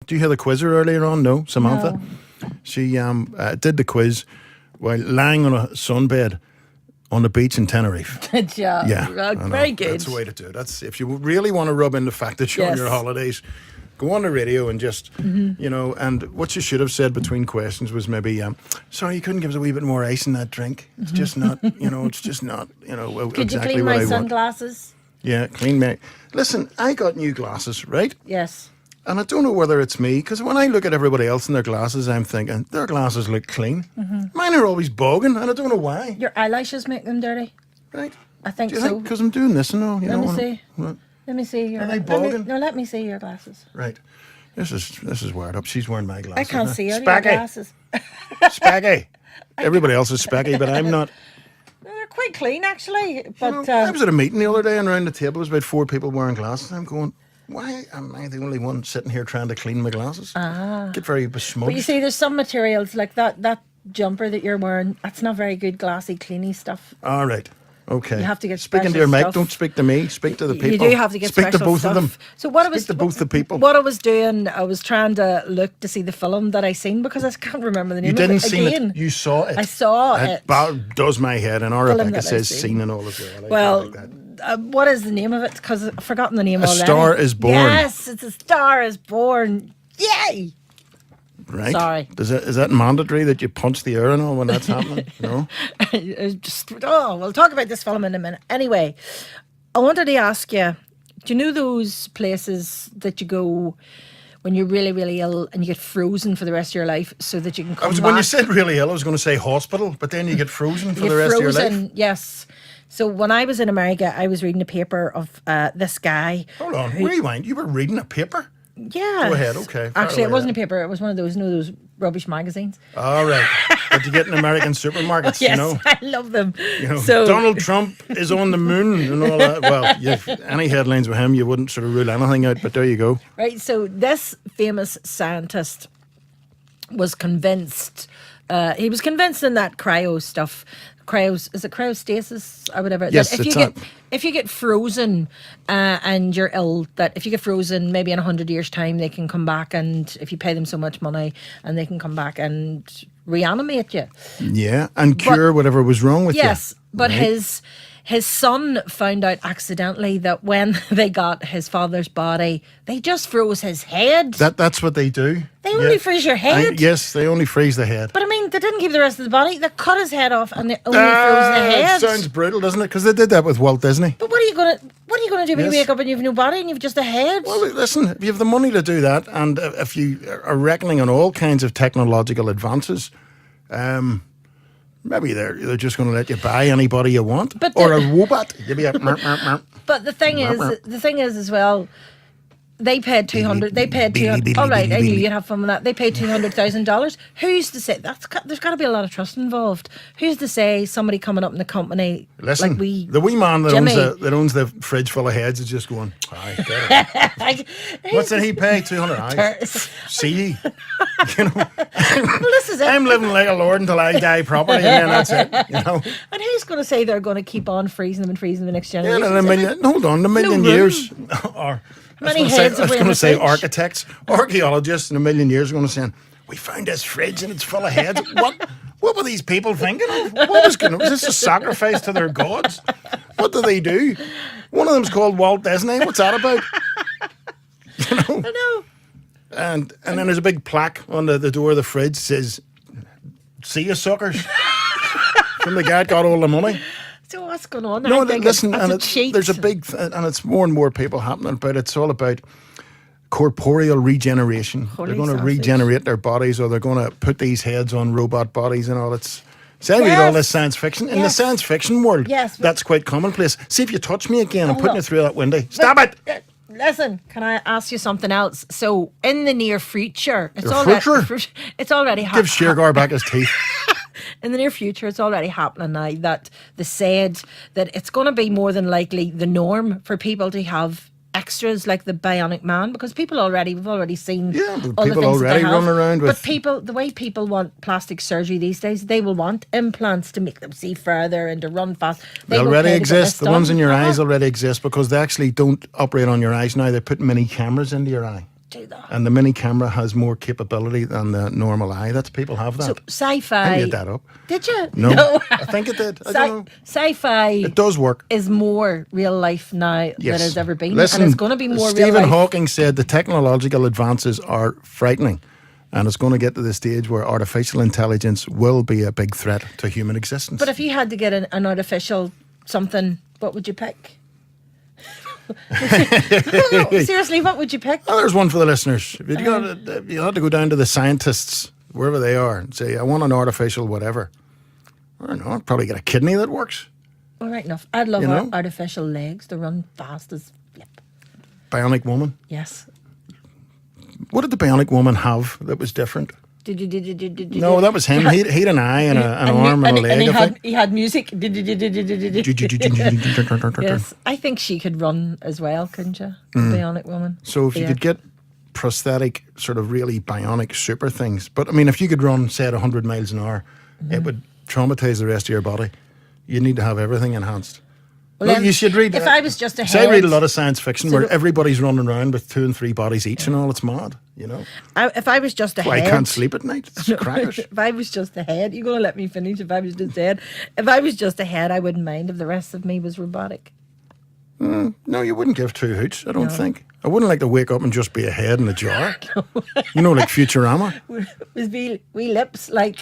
Do you hear the quizzer earlier on? No, Samantha. No. She did the quiz while lying on a sunbed on the beach in Tenerife. Good job. Yeah, Very good. That's the way to do it. That's if you really want to rub in the fact that you're on Yes. your holidays. Go on the radio and just, and what you should have said between questions was maybe, sorry, you couldn't give us a wee bit more ice in that drink. It's just not, it's just not, Could exactly you clean what my I want. sunglasses? Yeah, clean me. Listen, I got new glasses, right? Yes. And I don't know whether it's me, because when I look at everybody else in their glasses, I'm thinking, their glasses look clean. Mine are always bogging, and I don't know why. Your eyelashes make them dirty? Right? I think Do you so. think because I'm doing this and all? Let me see. What? Let me see your. Are they bogging? Let me see your glasses. Right. This is wired up. She's wearing my glasses. I can't now. see out of your Spaggy. glasses. Spaggy. Everybody else is spaggy, but I'm not. They're quite clean, actually. But I was at a meeting the other day, and around the table was about 4 people wearing glasses. I'm going, why am I the only one sitting here trying to clean my glasses? Get very besmudged. But you see, there's some materials like that jumper that you're wearing. That's not very good glossy, cleany stuff. All right. Okay. You have to get Speaking to special your mic, stuff. don't speak to me. Speak to the people. You do have to get speak special to both stuff. of them. So what I speak was to both the people. What I was doing, I was trying to look to see the film that I seen because I can't remember the name. You didn't of it. see Again. it. You saw it. I saw it. Does my head, and our Film Rebecca that I says seen. "seen" and all as well. I Well, like that. what is the name of it? Because I've forgotten the name already. Star is Born. Yes, it's A Star is Born. Yay! Right? Sorry. Is that mandatory that you punch the urinal when that's happening? No. We'll talk about this film in a minute. Anyway, I wanted to ask you, do you know those places that you go when you're really, really ill and you get frozen for the rest of your life so that you can come back? When you said really ill, I was going to say hospital, but then you get frozen for the rest of your life. Yes. So when I was in America, I was reading a paper of this guy. Hold on, rewind. You were reading a paper? Yeah. Go ahead, okay. fire Actually, it away wasn't a then. paper. It was one of those, those rubbish magazines. All right. That you get in American supermarkets, Yes, you know. I love them. So Donald Trump is on the moon and all that. Well, any headlines with him, you wouldn't sort of rule anything out, but there you go. Right, so this famous scientist was convinced, he was convinced in that cryo stuff, is it cryostasis or whatever? Yes, that if you get frozen and you're ill, that if you get frozen, maybe in 100 years' time, they can come back, and if you pay them so much money, and they can come back and reanimate you. Yeah, and cure whatever was wrong with you. Yes, but right? his son found out accidentally that when they got his father's body, they just froze his head. That's what they do. They only freeze your head. Yes, they only freeze the head. But I mean, they didn't keep the rest of the body. They cut his head off and they only froze the head. It sounds brutal, doesn't it? Because they did that with Walt Disney. But what are you gonna do when you Yes. wake up and you've no body and you've just a head? Well, listen, if you have the money to do that, and if you are reckoning on all kinds of technological advances, maybe they're just going to let you buy anybody you want, or a robot. You'll be a merp, merp, merp. But the thing is as well, they paid 200. They paid 200. All right, I knew you'd have fun with that. They paid $200,000. Who's to say there's got to be a lot of trust involved? Who's to say somebody coming up in the company? Listen, like the wee man that owns Jimmy. the fridge full of heads is just going, aye, get it. What's did he pay? 200. Aye. See, Well, this is it. I'm living like a lord until I die properly, and then that's it. And who's going to say they're going to keep on freezing them and freezing the next Yeah, generation? and a million room. years. Or, Many I heads was away in going to the say fridge. architects, archaeologists in a million years are going to say, we found this fridge and it's full of heads. What were these people thinking of? Was this a sacrifice to their gods? What do they do? One of them's called Walt Disney. What's that about? I know. And then there's a big plaque on the door of the fridge that says, see you suckers. From the guy that got all the money. So what's going on? No, I think listen, it's and a cheat. there's a big, and it's more and more people happening about it. It's all about corporeal regeneration. Holy they're going to sausage. regenerate their bodies, or they're going to put these heads on robot bodies and all. It's I read all this science fiction. In the science fiction world, that's quite commonplace. See if you touch me again, I'm putting you through that window. Stop it! Listen, can I ask you something else? So, in the near future, it's already happening. Give Shergar back his teeth. In the near future, it's already happening now that they said that it's going to be more than likely the norm for people to have extras like the Bionic Man, because we've already seen all the people things already that they have. run around with. But the way people want plastic surgery these days, they will want implants to make them see further and to run fast. They already exist. The ones in your eyes already exist because they actually don't operate on your eyes now. They put mini cameras into your eye. do that. And the mini camera has more capability than the normal eye. That's people have that. So sci-fi. I made that up. Did you? No, I think it did. I don't know. Sci-fi. It does work. Is more real life now than it has ever been. Listen, and it's going to be more real Stephen life. Hawking said the technological advances are frightening. And it's going to get to the stage where artificial intelligence will be a big threat to human existence. But if you had to get an artificial something, what would you pick? No, seriously, what would you pick? Oh, there's one for the listeners. If you had to go down to the scientists, wherever they are, and say, I want an artificial whatever. I don't know, I'd probably get a kidney that works. All right, enough. I'd love artificial legs to run fast as flip. Bionic woman. Yes. What did the bionic woman have that was different? No, that was him. He had an eye and an arm and a leg. And he had music. Yes, I think she could run as well, couldn't you? The bionic woman. So if you could get prosthetic, sort of really bionic super things, but I mean, if you could run, say, at 100 miles an hour, it would traumatize the rest of your body. You need to have everything enhanced. Well, no, you should read. If I was just a head, say I read a lot of science fiction where everybody's running around with 2 and 3 bodies each and all. It's mad, you know. If I was just a head, I can't sleep at night. It's crackers. If I was just a head, you're going to let me finish. If I was just a head, I wouldn't mind if the rest of me was robotic. No, you wouldn't give 2 hoots. I don't think. I wouldn't like to wake up and just be a head in a jar. You know, like Futurama. With wee lips like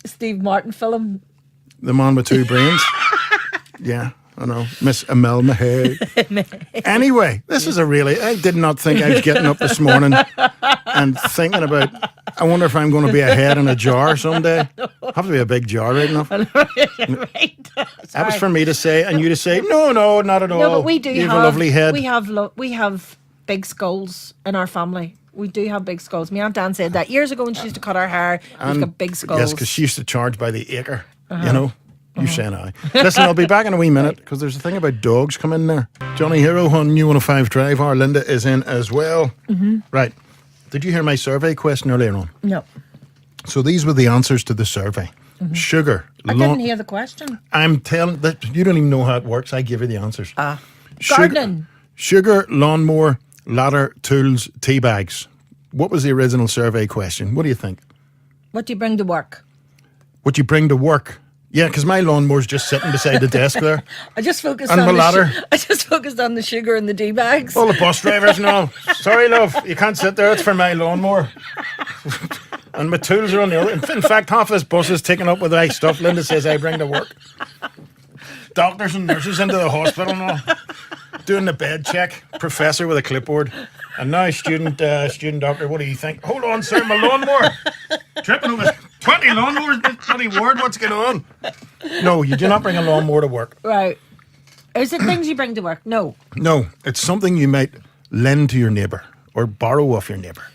Steve Martin film. The man with 2 brains. Yeah. I know, Miss Amel Mahay. Anyway, this is I did not think I was getting up this morning and thinking about, I wonder if I'm going to be a head in a jar someday. Have to be a big jar, right enough. Right. That was for me to say, and you to say, no, not at all. No, but we do you have a lovely head. We have big skulls in our family. We do have big skulls. My Aunt Anne said that years ago when she used to cut our hair. We've got big skulls. Yes, because she used to charge by the acre, you know. You say now. Listen, I'll be back in a wee minute because there's a thing about dogs coming in there. Johnny Hero on New 105 Drive. Our Linda is in as well. Right. Did you hear my survey question earlier on? No. So these were the answers to the survey. Sugar. I didn't hear the question. I'm telling that you don't even know how it works. I give you the answers. Gardening. Sugar, lawnmower, ladder, tools, tea bags. What was the original survey question? What do you think? What do you bring to work? What you bring to work? Yeah, because my lawnmower's just sitting beside the desk there. I just focused and on my ladder. I just focused on the sugar and the tea bags. All the bus drivers and all. Sorry, love, you can't sit there. It's for my lawnmower. And my tools are on the other. In fact, half this bus is taken up with my stuff. Linda says I bring to work. Doctors and nurses into the hospital and all. Doing the bed check. Professor with a clipboard. And now student doctor, what do you think? Hold on, sir, my lawnmower. Tripping over 20 lawnmowers in this bloody ward. What's going on? No, you do not bring a lawnmower to work. Right. Is it things you bring to work? No. No, it's something you might lend to your neighbour or borrow off your neighbour.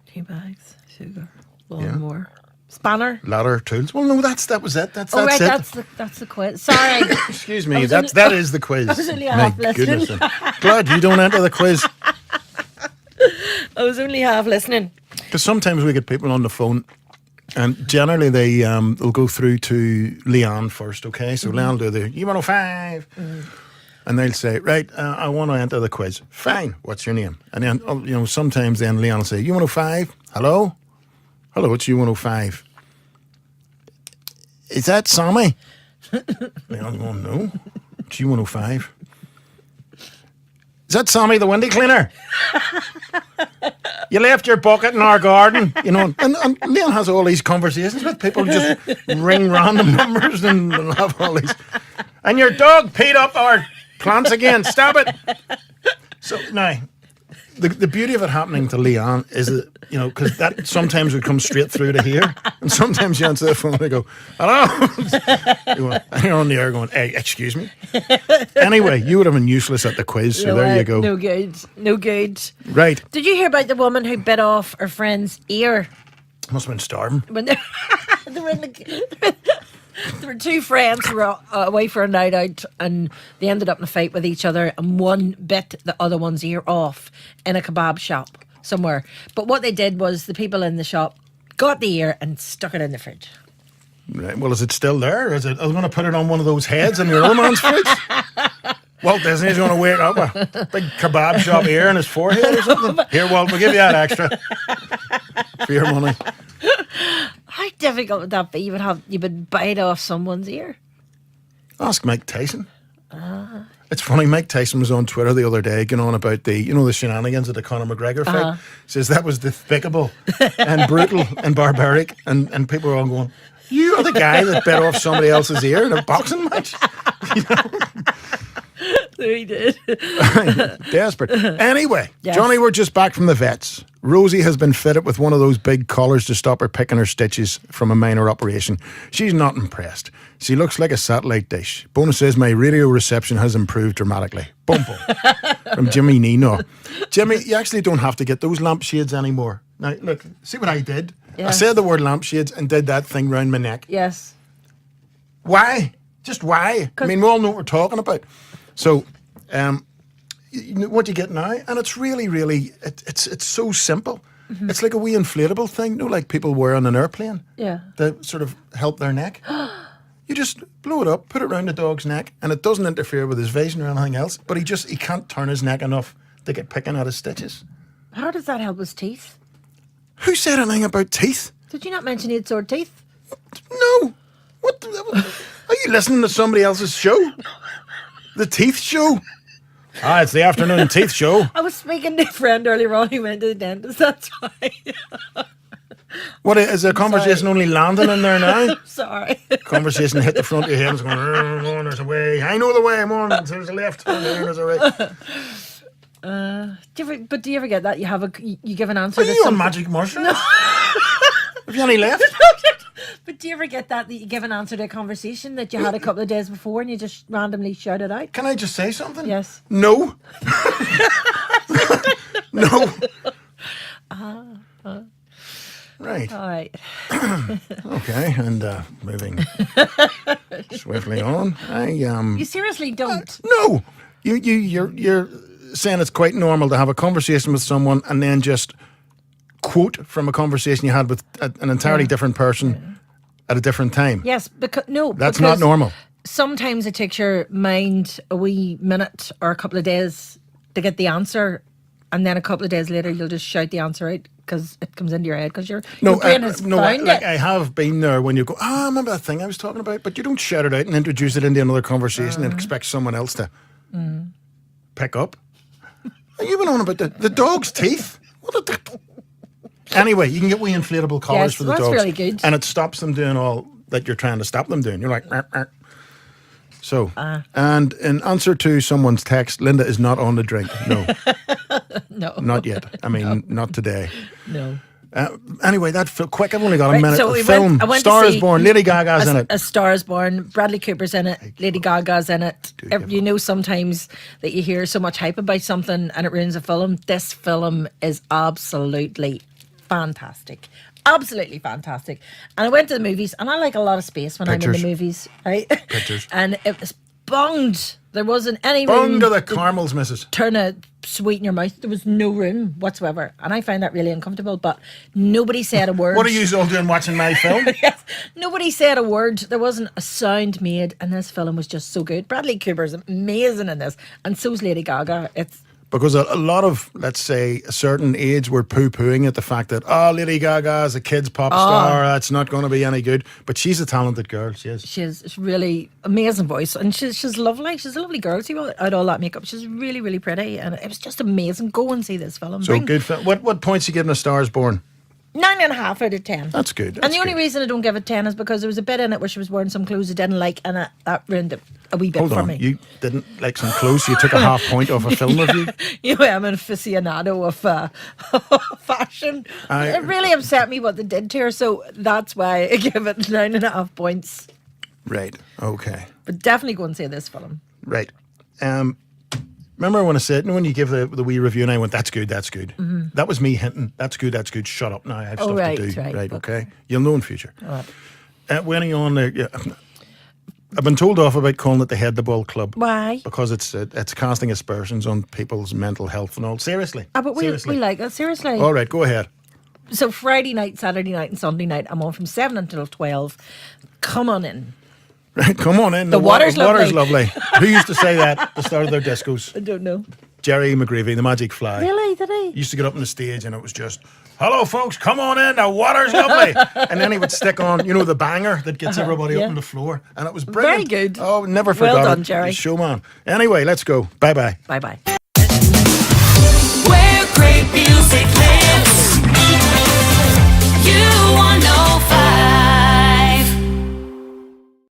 Tea bags, sugar, lawnmower, spanner, ladder, tools. Well, no, that was it. That's right, it. That's the quiz. Sorry. Excuse me. That is the quiz. I was only half listening. Glad you don't enter the quiz. I was only half listening. Because sometimes we get people on the phone, and generally they'll go through to Leanne first. Okay, so Leanne will do the E105, and they'll say, right, I want to enter the quiz. Fine. What's your name? And then sometimes then Leanne will say, E105. Hello, it's U105. Is that Sammy? Leanne's going, no, it's U105. Is that Sammy the windy cleaner? You left your bucket in our garden, you know. And Leon has all these conversations with people, just ring random numbers and have all these. And your dog peed up our plants again. Stop it. So now, the beauty of it happening to Leon is that, you know, because that sometimes would come straight through to here, and sometimes you answer the phone and they go, hello. And you're on the air going, hey, excuse me. Anyway, you would have been useless at the quiz, so there you go. No good. Right. Did you hear about the woman who bit off her friend's ear? Must have been starving. When they were in the... There were 2 friends who were away for a night out, and they ended up in a fight with each other, and one bit the other one's ear off in a kebab shop somewhere. But what they did was the people in the shop got the ear and stuck it in the fridge. Right. Well, is it still there? Are we going to put it on one of those heads in your old man's fridge? Walt Disney's going to wake up a big kebab shop ear in his forehead or something. Here, Walt, we'll give you that extra for your money. How difficult would that be? You would bite off someone's ear. Ask Mike Tyson. It's funny, Mike Tyson was on Twitter the other day going on about the shenanigans of the Conor McGregor fight. He says that was despicable and brutal and barbaric, and people were all going, you are the guy that bit off somebody else's ear in a boxing match? There he did. Desperate. Anyway, Yes. Johnny, we're just back from the vets. Rosie has been fitted with one of those big collars to stop her picking her stitches from a minor operation. She's not impressed. She looks like a satellite dish. Bonus says my radio reception has improved dramatically. Boom, boom. From Jimmy Nino. Jimmy, you actually don't have to get those lampshades anymore. Now, look, see what I did? I Yes. said the word lampshades and did that thing round my neck. Yes. Why? Just why? I mean, we all know what we're talking about. So, you know what you get now, and it's really, really, it's so simple. Mm-hmm. It's like a wee inflatable thing, you know, like people wear on an airplane. Yeah. To sort of help their neck. You just blow it up, put it around the dog's neck, and it doesn't interfere with his vision or anything else. But he can't turn his neck enough to get picking at his stitches. How does that help his teeth? Who said anything about teeth? Did you not mention he had sore teeth? No. What? Are you listening to somebody else's show? The Teeth Show? Ah, it's the afternoon Teeth Show. I was speaking to a friend earlier on who went to the dentist. That's why. What is the conversation only landing in there now? Sorry. Conversation hit the front of your head and it's going, there's a way. I know the way, I'm on. There's a left, there's a right. Do you ever get that? You give an answer Are to you on something. magic mushrooms? Have you any left? But do you ever get that you give an answer to a conversation that you had a couple of days before and you just randomly shout it out? Can I just say something? Yes. No. No. Right. All right. Okay, and moving swiftly on. You seriously don't. No. You're saying it's quite normal to have a conversation with someone and then just quote from a conversation you had with an entirely different person at a different time. Yes, That's because not normal. sometimes it takes your mind a wee minute or a couple of days to get the answer, and then a couple of days later you'll just shout the answer out because it comes into your head because your brain has found like it. I have been there when you go, I remember that thing I was talking about, but you don't shout it out and introduce it into another conversation and expect someone else to pick up. You've been on about the dog's teeth. Anyway, you can get wee inflatable collars Yes, for the that's dogs. really good. And it stops them doing all that you're trying to stop them doing. You're like, "Arr, arr." So, and in answer to someone's text, Linda is not on the drink. No, No. not yet. I mean, not today. No. Anyway, quick. I've only got a Right, minute. so The we film, I went Star to is see Born. Lady Gaga's in it. A Star is Born. Bradley Cooper's in it. Lady Gaga's in it. You know sometimes that you hear so much hype about something and it ruins a film. This film is absolutely fantastic. Absolutely fantastic. And I went to the movies and I like a lot of space when I'm in Pictures. the movies. Right? Pictures. And it was bunged. There wasn't any Bung room to the caramels, missus. turn a sweet in your mouth. There was no room whatsoever. And I find that really uncomfortable. But nobody said a word. What are you all doing watching my film? Yes. Nobody said a word. There wasn't a sound made, and this film was just so good. Bradley Cooper's amazing in this, and so's Lady Gaga. It's Because a lot of, let's say, a certain age were poo-pooing at the fact that, Lady Gaga is a kid's pop star, that's not going to be any good. But she's a talented girl, she is. she's really amazing voice, and she's lovely. She's a lovely girl. See without all that makeup, she's really, really pretty, and it was just amazing. Go and see this film. So good film. What points you giving A Star is Born? 9.5 out of 10. That's good. And the only reason I don't give it 10 is because there was a bit in it where she was wearing some clothes I didn't like, and that ruined it a wee bit Hold for on, me. you didn't like some clothes, you took a half point off a film review? You know, I'm an aficionado of fashion. It really upset me what they did to her, so that's why I give it 9.5 points. Right, okay. But definitely go and see this film. Right. Remember when I said, when you give the wee review and I went, that's good, that's good. Mm-hmm. That was me hinting, that's good, shut up now, I have stuff right, to do. right, Okay. You'll know in future. All right. Winning on there, I've been told off about calling it the Head the Ball Club. Why? Because it's casting aspersions on people's mental health and all. Seriously. But we like it, seriously. All right, go ahead. So Friday night, Saturday night and Sunday night, I'm on from 7 until 12. Come on in. Right, come on in. The water's water's lovely. lovely. Who used to say that at the start of their discos? I don't know. Jerry McGreevy, the Magic Fly. Really? Did he? Used to get up on the stage and it was just, hello folks, come on in, the water's lovely. And then he would stick on, the banger that gets everybody yeah. up on the floor. And it was brilliant. Very good. Oh, never forgot Well done, it. Jerry. Showman. Anyway, let's go. Bye-bye. Bye-bye.